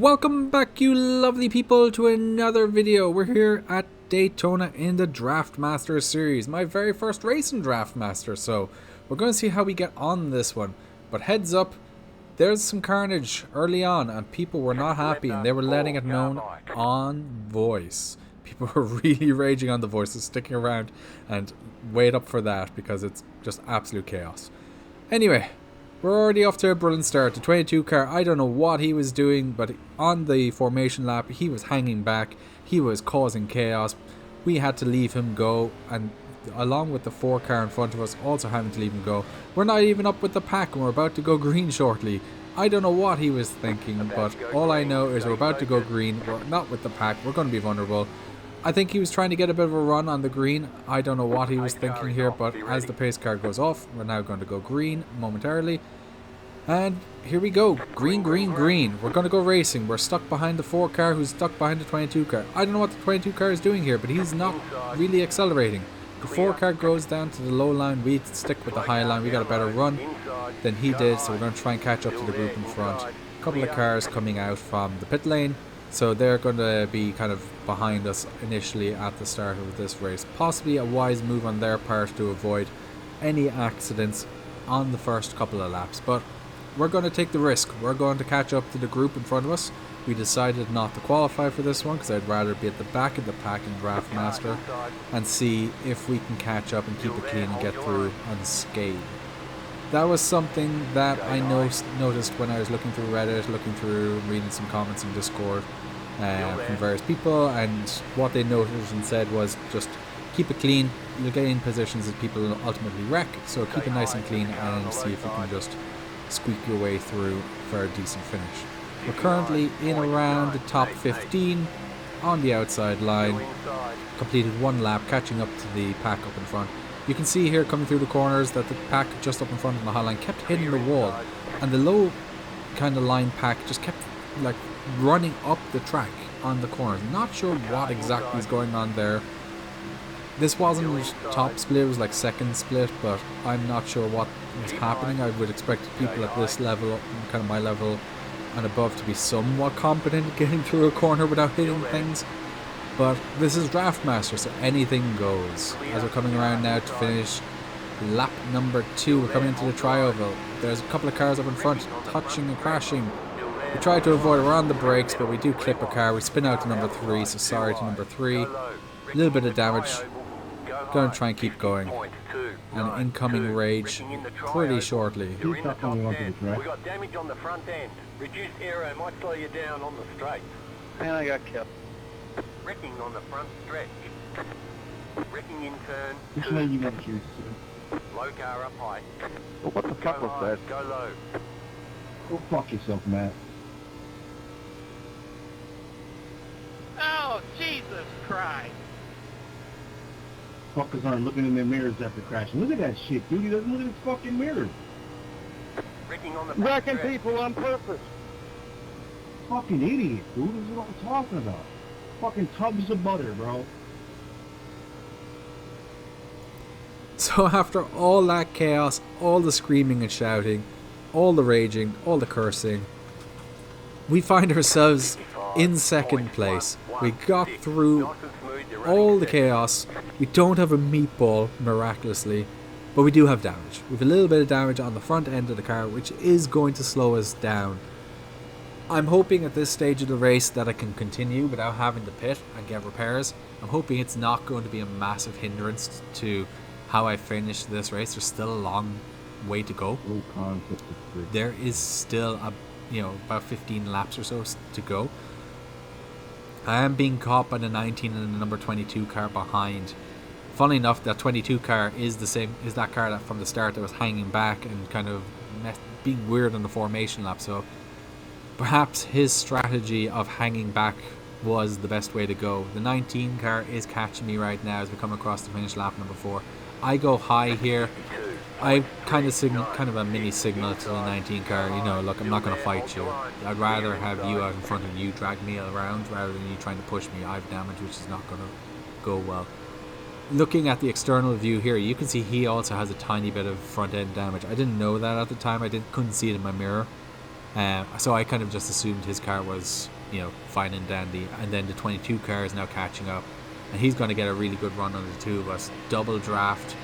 Welcome back, you lovely people, to another video. We're here at Daytona in the Draftmaster series, my very first race in Draftmaster, so we're going to see how we get on this one. But heads up, there's some carnage early on and people were not happy and they were letting it known on voice. People were really raging on the voice, so sticking around and wait up for that because it's just absolute chaos. Anyway, we're already off to a brilliant start. The 22 car, I don't know what he was doing, but on the formation lap, he was hanging back. He was causing chaos. We had to leave him go, and along with the 4 car in front of us, also having to leave him go. We're not even up with the pack, and we're about to go green shortly. I don't know what he was thinking, but all I know is we're about to go green. We're not with the pack. We're going to be vulnerable. I think he was trying to get a bit of a run on the green. I don't know what he was thinking here, but as the pace car goes off, we're now going to go green momentarily. And here we go. Green, green, green. We're going to go racing. We're stuck behind the 4 car who's stuck behind the 22 car. I don't know what the 22 car is doing here, but he's not really accelerating. The 4 car goes down to the low line. We stick with the high line. We got a better run than he did, so we're going to try and catch up to the group in front. A couple of cars coming out from the pit lane, so they're going to be kind of behind us initially at the start of this race. Possibly a wise move on their part to avoid any accidents on the first couple of laps, but we're going to take the risk. We're going to catch up to the group in front of us. We decided not to qualify for this one because I'd rather be at the back of the pack in Draftmaster and see if we can catch up and keep it clean and get through unscathed. That was something that I noticed when I was looking through Reddit, looking through reading some comments in Discord from various people, and what they noticed and said was just keep it clean. You'll get in positions that people will ultimately wreck, so keep it nice and clean and see if you can just squeak your way through for a decent finish. We're currently in around the top 15 on the outside line. Completed 1 lap, catching up to the pack up in front. You can see here coming through the corners that the pack just up in front on the high line kept hitting the wall, and the low kind of line pack just kept like running up the track on the corners. Not sure what exactly is going on there. This wasn't top split, it was like second split, but I'm not sure what was happening. I would expect people at this level, kind of my level and above, to be somewhat competent at getting through a corner without hitting things. But this is Draftmaster, so anything goes. As we're coming around now to finish lap number 2, we're coming into the tri-oval. There's a couple of cars up in front, touching and crashing. We try to avoid, we're on the brakes, but we do clip a car. We spin out to number 3, so sorry to number 3. A little bit of damage. Going to try and keep going. And incoming rage pretty shortly. We got damage on the front end. Reduced aero might slow you down on the straight. And I got killed. Wrecking on the front stretch. Wrecking in turn. Which way you got choose? Low car up high. Well, what the fuck was that? Go low. Go fuck yourself, Matt. Oh, Jesus Christ. Fuckers aren't looking in their mirrors after crashing. Look at that shit, dude. He doesn't look at his fucking mirrors. Wrecking on the Wrecking people on purpose. Fucking idiot, dude. This is what I'm talking about. Fucking tubs of butter, bro. So after all that chaos, all the screaming and shouting, all the raging, all the cursing, we find ourselves in second place. We got through all the chaos. We don't have a meatball, miraculously, but we do have damage. We have a little bit of damage on the front end of the car, which is going to slow us down. I'm hoping at this stage of the race that I can continue without having to pit and get repairs. I'm hoping it's not going to be a massive hindrance to how I finish this race. There's still a long way to go. There is still about 15 laps or so to go. I am being caught by the 19 and the number 22 car behind. Funnily enough, that 22 car is that car that from the start that was hanging back and kind of being weird on the formation lap. So perhaps his strategy of hanging back was the best way to go. The 19 car is catching me right now as we come across the finish lap number 4. I go high here. I kind of a mini signal to the 19 car, look, I'm not going to fight you. I'd rather have you out in front of you drag me around rather than you trying to push me. I have damage which is not going to go well. Looking at the external view here, you can see he also has a tiny bit of front end damage. I didn't know that at the time. Couldn't see it in my mirror. So I kind of just assumed his car was you know, fine and dandy. And then the 22 car is now catching up, and he's going to get a really good run on the two of us. Double draft.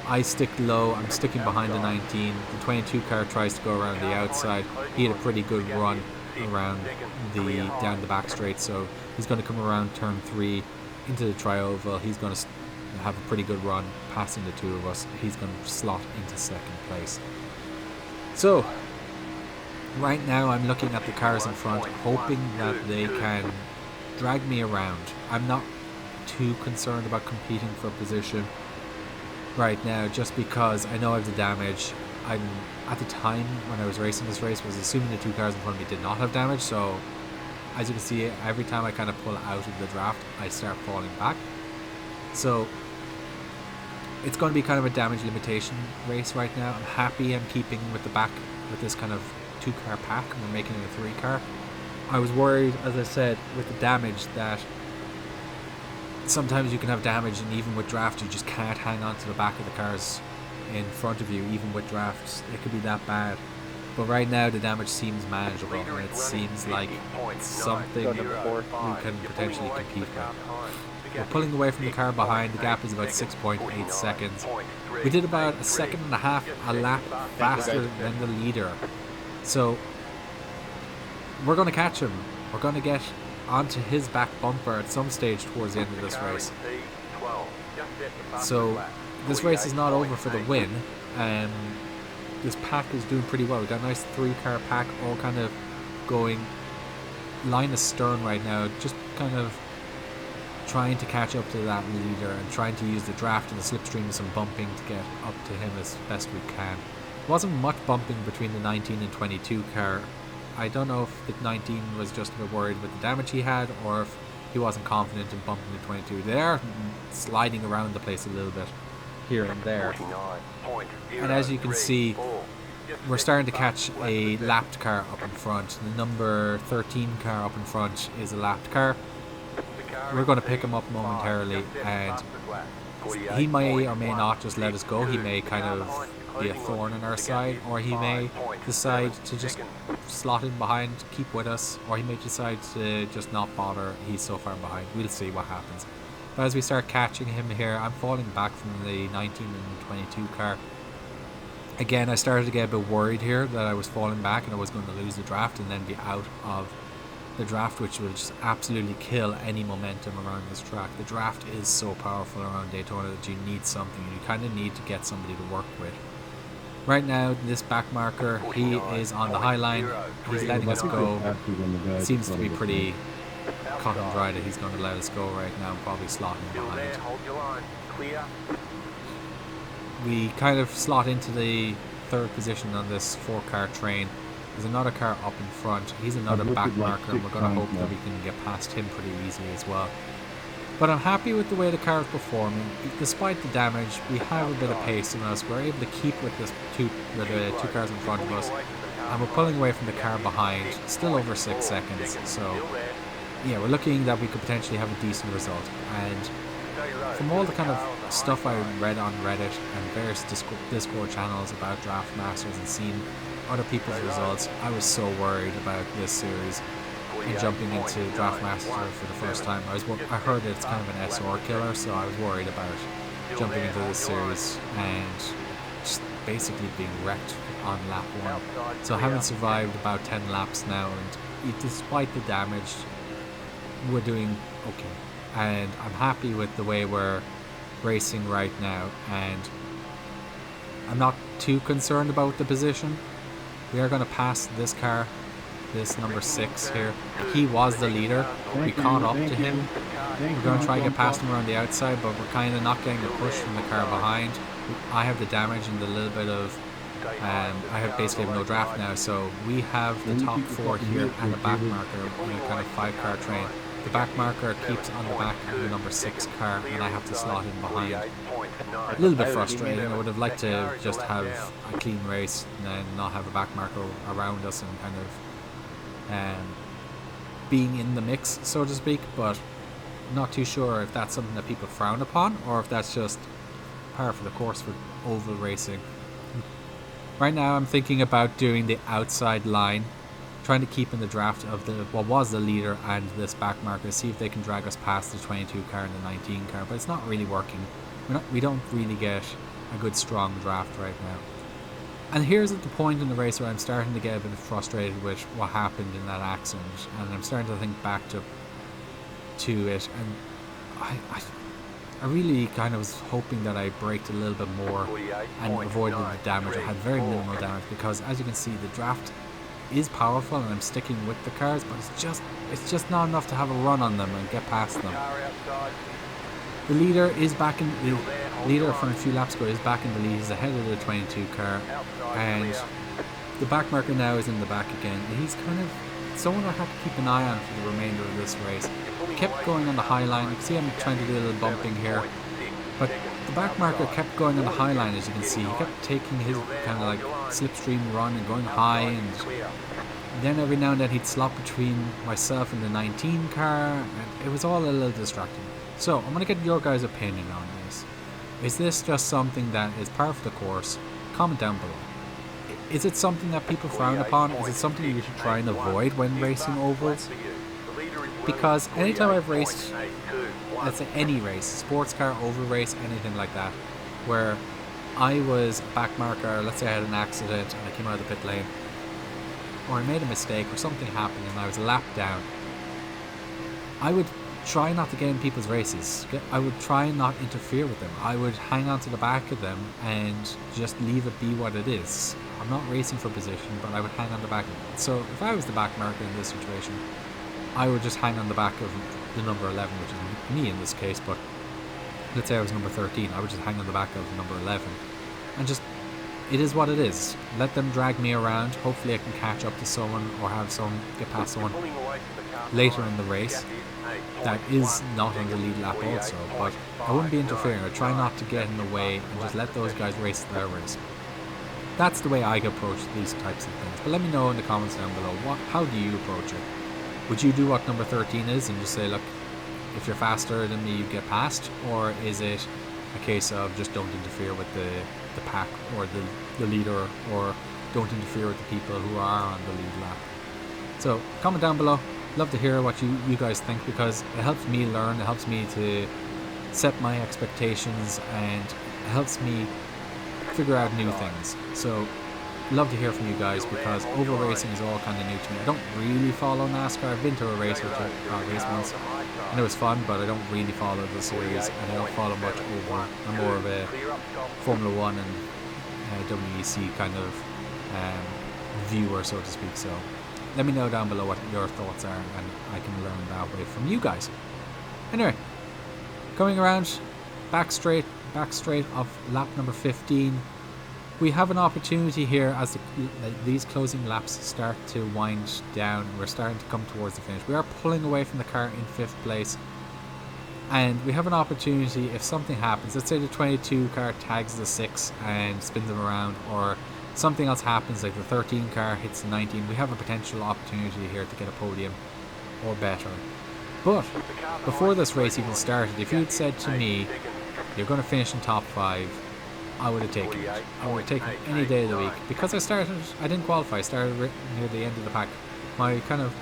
I stick low. I'm sticking behind the 19. The 22 car tries to go around the outside. He had a pretty good run around down the back straight, so he's going to come around turn 3 into the tri-oval. He's going to have a pretty good run passing the two of us. He's going to slot into second place. So right now I'm looking at the cars in front, hoping that they can drag me around. I'm not too concerned about competing for position right now, just because I know I have the damage. I'm at the time when I was racing this race was assuming the two cars in front of me did not have damage, so as you can see, every time I kind of pull out of the draft, I start falling back. So it's going to be kind of a damage limitation race right now. I'm happy I'm keeping with the back with this kind of 2-car pack, and we're making it a 3-car. I was worried, as I said, with the damage, that sometimes you can have damage, and even with draft you just can't hang on to the back of the cars in front of you. Even with drafts it could be that bad, but right now the damage seems manageable, and it seems like something we can potentially compete with. We're pulling away from the car behind. The gap is about 6.8 seconds. We did about a second and a half a lap faster than the leader, so we're going to catch him. We're going to get onto his back bumper at some stage towards the end of this race. So this race is not over for the win. This pack is doing pretty well. We've got a nice 3-car pack, all kind of going line astern right now, just kind of trying to catch up to that leader and trying to use the draft and the slipstream and some bumping to get up to him as best we can. Wasn't much bumping between the 19 and 22 car. I don't know if the 19 was just a bit worried with the damage he had, or if he wasn't confident in bumping the 22. They are sliding around the place a little bit here and there. And as you can see, we're starting to catch a lapped car up in front. The number 13 car up in front is a lapped car. We're going to pick him up momentarily, and he may or may not just let us go. He may kind of be a thorn in our side, or he may decide to just slot in behind, keep with us, or he may decide to just not bother. He's so far behind. We'll see what happens. But as we start catching him here, I'm falling back from the 19 and 22 car. Again, I started to get a bit worried here that I was falling back and I was going to lose the draft and then be out of the draft, which will just absolutely kill any momentum around this track. The draft is so powerful around Daytona that you need something. You kind of need to get somebody to work with. Right now, this back marker, he is on the high line. He's letting us go. It seems to be pretty cut and dry that he's going to let us go right now, probably slotting behind. We kind of slot into the 3rd position on this 4-car train. There's another car up in front. He's another back marker, and we're going to hope that we can get past him pretty easily as well. But I'm happy with the way the car is performing. Despite the damage, we have a bit of pace in us. We're able to keep with the two cars in front of us, and we're pulling away from the car behind, still over 6 seconds. So yeah, we're looking that we could potentially have a decent result. And from all the kind of stuff I read on Reddit and various Discord channels about Draftmasters and seeing other people's results, I was so worried about this series and jumping into Draftmaster for the first time. I heard that it's kind of an SR killer, so I was worried about jumping into this series and just basically being wrecked on lap 1. So having survived about 10 laps now, and despite the damage, we're doing okay. And I'm happy with the way we're racing right now, and I'm not too concerned about the position. We are going to pass this car, this number 6 here. He was the leader. We caught up to him. We're going to try to get past him around the outside, but we're kind of not getting a push from the car behind. I have the damage and the little bit of I have basically no draft now, so we have the top 4 here and the back marker in a kind of 5-car train. The back marker keeps on the back of the number 6 car, and I have to slot in behind. A little bit frustrating. I would have liked to just have a clean race and not have a back marker around us and kind of being in the mix, so to speak, but not too sure if that's something that people frown upon or if that's just par for the course for oval racing. Right now I'm thinking about doing the outside line trying to keep in the draft of what was the leader and this back marker, see if they can drag us past the 22 car and the 19 car, but it's not really working. We don't really get a good strong draft right now. And here's at the point in the race where I'm starting to get a bit frustrated with what happened in that accident, and I'm starting to think back to it, and I really kind of was hoping that I braked a little bit more and avoided the damage. I had very minimal damage because, as you can see, the draft is powerful and I'm sticking with the cars, but it's just not enough to have a run on them and get past them. The leader is back in the leader from a few laps ago is back in the lead. He's ahead of the 22 car, and the back marker now is in the back again. He's kind of someone I have to keep an eye on for the remainder of this race. He kept going on the high line. You can see I'm trying to do a little bumping here, but the back marker kept going on the high line, as you can see. He kept taking his kind of like slipstream run and going high, and then every now and then he'd slot between myself and the 19 car, and it was all a little distracting. So I'm going to get your guys' opinion on this. Is this just something that is part of the course? Comment down below. Is it something that people frown upon? Is it something you should try and avoid when racing ovals? Because anytime I've raced, let's say any race, sports car, oval race, anything like that, where I was a back marker, let's say I had an accident and I came out of the pit lane, or I made a mistake or something happened and I was a lap down, I would try not to get in people's races. I would try and not interfere with them. I would hang on to the back of them and just leave it be what it is. I'm not racing for position, but I would hang on the back of them. So if I was the back marker in this situation, I would just hang on the back of the number 11, which is me in this case, but let's say I was number 13, I would just hang on the back of number 11 and just, it is what it is. Let them drag me around. Hopefully I can catch up to someone or have someone get past someone later in the race that is not on the lead lap also, but I wouldn't be interfering. I'd try not to get in the way and just let those guys race their race. That's the way I approach these types of things. But let me know in the comments down below, how do you approach it? Would you do what number 13 is and just say, look, if you're faster than me, you get past? Or is it a case of just don't interfere with the pack or the leader, or don't interfere with the people who are on the lead lap? So comment down below. Love to hear what you guys think, because it helps me learn, it helps me to set my expectations, and it helps me figure out new things. So love to hear from you guys, because oval racing is all kind of new to me. I don't really follow NASCAR. I've been to a race or a race once and it was fun, but I don't really follow the series and I don't follow much oval. I'm more of a Formula 1 and WEC kind of viewer, so to speak. So let me know down below what your thoughts are, and I can learn that way from you guys. Anyway, coming around back straight of lap number 15, we have an opportunity here as these closing laps start to wind down. We're starting to come towards the finish. We are pulling away from the car in 5th place, and we have an opportunity if something happens. Let's say the 22 car tags the 6 and spins them around, or something else happens like the 13 car hits the 19. We have a potential opportunity here to get a podium or better. But before this race even started, if you had said to me you're going to finish in top 5, I would have taken it. I would have taken it any day of the week, because I didn't qualify. I started near the end of the pack. My kind of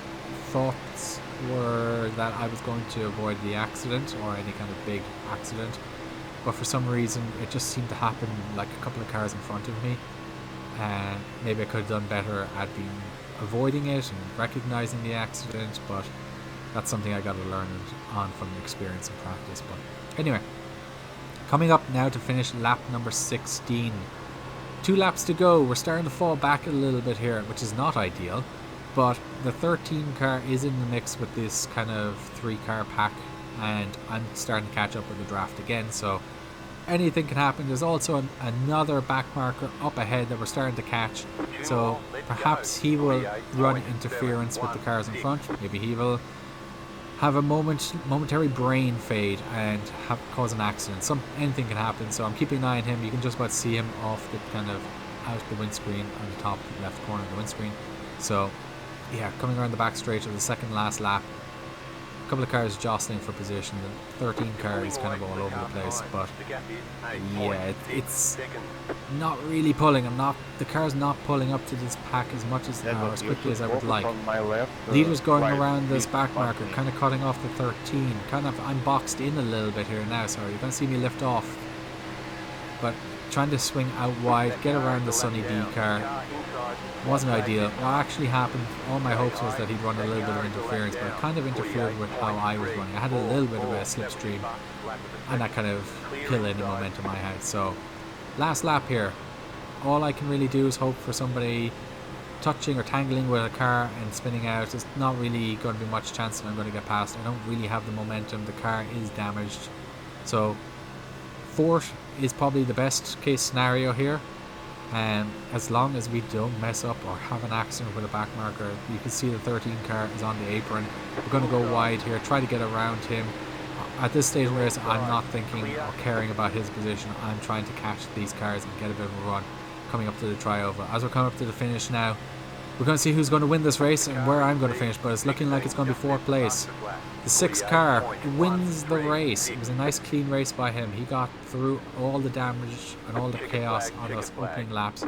thoughts were that I was going to avoid the accident or any kind of big accident, but for some reason it just seemed to happen like a couple of cars in front of me, and maybe I could have done better at avoiding it and recognizing the accident, but that's something I got to learn on from experience and practice. But anyway, coming up now to finish lap number 16. 2 laps to go. We're starting to fall back a little bit here, which is not ideal, but the 13 car is in the mix with this kind of 3 car pack, and I'm starting to catch up with the draft again, so anything can happen. There's also another back marker up ahead that we're starting to catch, so perhaps he will run interference with the cars in front. Maybe he will have a momentary brain fade and cause an accident. Anything can happen, so I'm keeping an eye on him. You can just about see him off the kind of out the windscreen on the top left corner of the windscreen. So yeah, coming around the back straight of the second last lap, A couple of cars jostling for position. The 13 car is kind of all over the place, but yeah, it's not really pulling. The car's not pulling up to this pack as much as as quickly as I would like. Leader's going around this back marker, kind of cutting off the 13. I'm boxed in a little bit here now, so you're going to see me lift off. But trying to swing out wide, get around the Sunny D car. Wasn't ideal. What actually happened, all my hopes was that he'd run a little bit of interference, but it kind of interfered with how I was running. I had a little bit of a slipstream, and that kind of killed any momentum I had. So, last lap here. All I can really do is hope for somebody touching or tangling with a car and spinning out. There's not really going to be much chance that I'm going to get past. I don't really have the momentum. The car is damaged. So, fourth is probably the best case scenario here. As long as we don't mess up or have an accident with a back marker. You can see the 13 car is on the apron. We're going to go wide here, try to get around him. At this stage of the race, I'm not thinking or caring about his position. I'm trying to catch these cars and get a bit of a run coming up to the trioval. As we're coming up to the finish now, we're going to see who's going to win this race and where I'm going to finish, but it's looking like it's going to be fourth place. The 6th car wins the race. It was a nice clean race by him. He got through all the damage and all the chaos on those opening laps.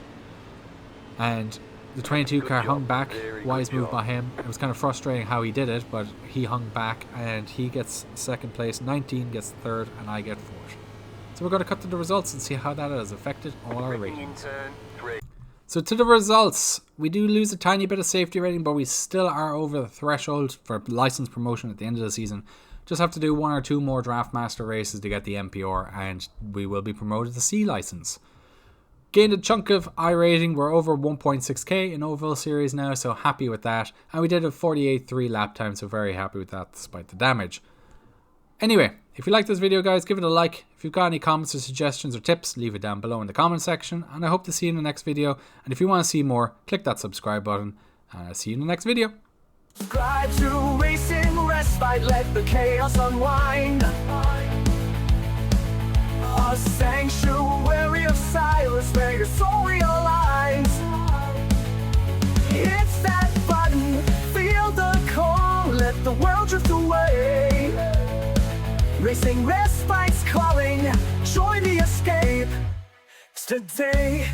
And the 22 car hung back. Wise move by him. It was kind of frustrating how he did it, but he hung back and he gets 2nd place. 19 gets 3rd and I get 4th. So we're going to cut to the results and see how that has affected all our ratings. So to the results, we do lose a tiny bit of safety rating, but we still are over the threshold for license promotion at the end of the season. Just have to do 1 or 2 more Draftmaster races to get the MPR, and we will be promoted to C license. Gained a chunk of I rating. We're over 1.6k in Oval Series now, so happy with that. And we did a 48.3 lap time, so very happy with that despite the damage. Anyway, if you like this video, guys, give it a like. If you've got any comments or suggestions or tips, leave it down below in the comment section. And I hope to see you in the next video. And if you want to see more, click that subscribe button. And I'll see you in the next video. Subscribe to Racing Respite, let the chaos unwind. A sanctuary of silence where your soul realigns. It's that button, feel the call, let the world drift away. Racing Respite's calling, join the escape. It's today.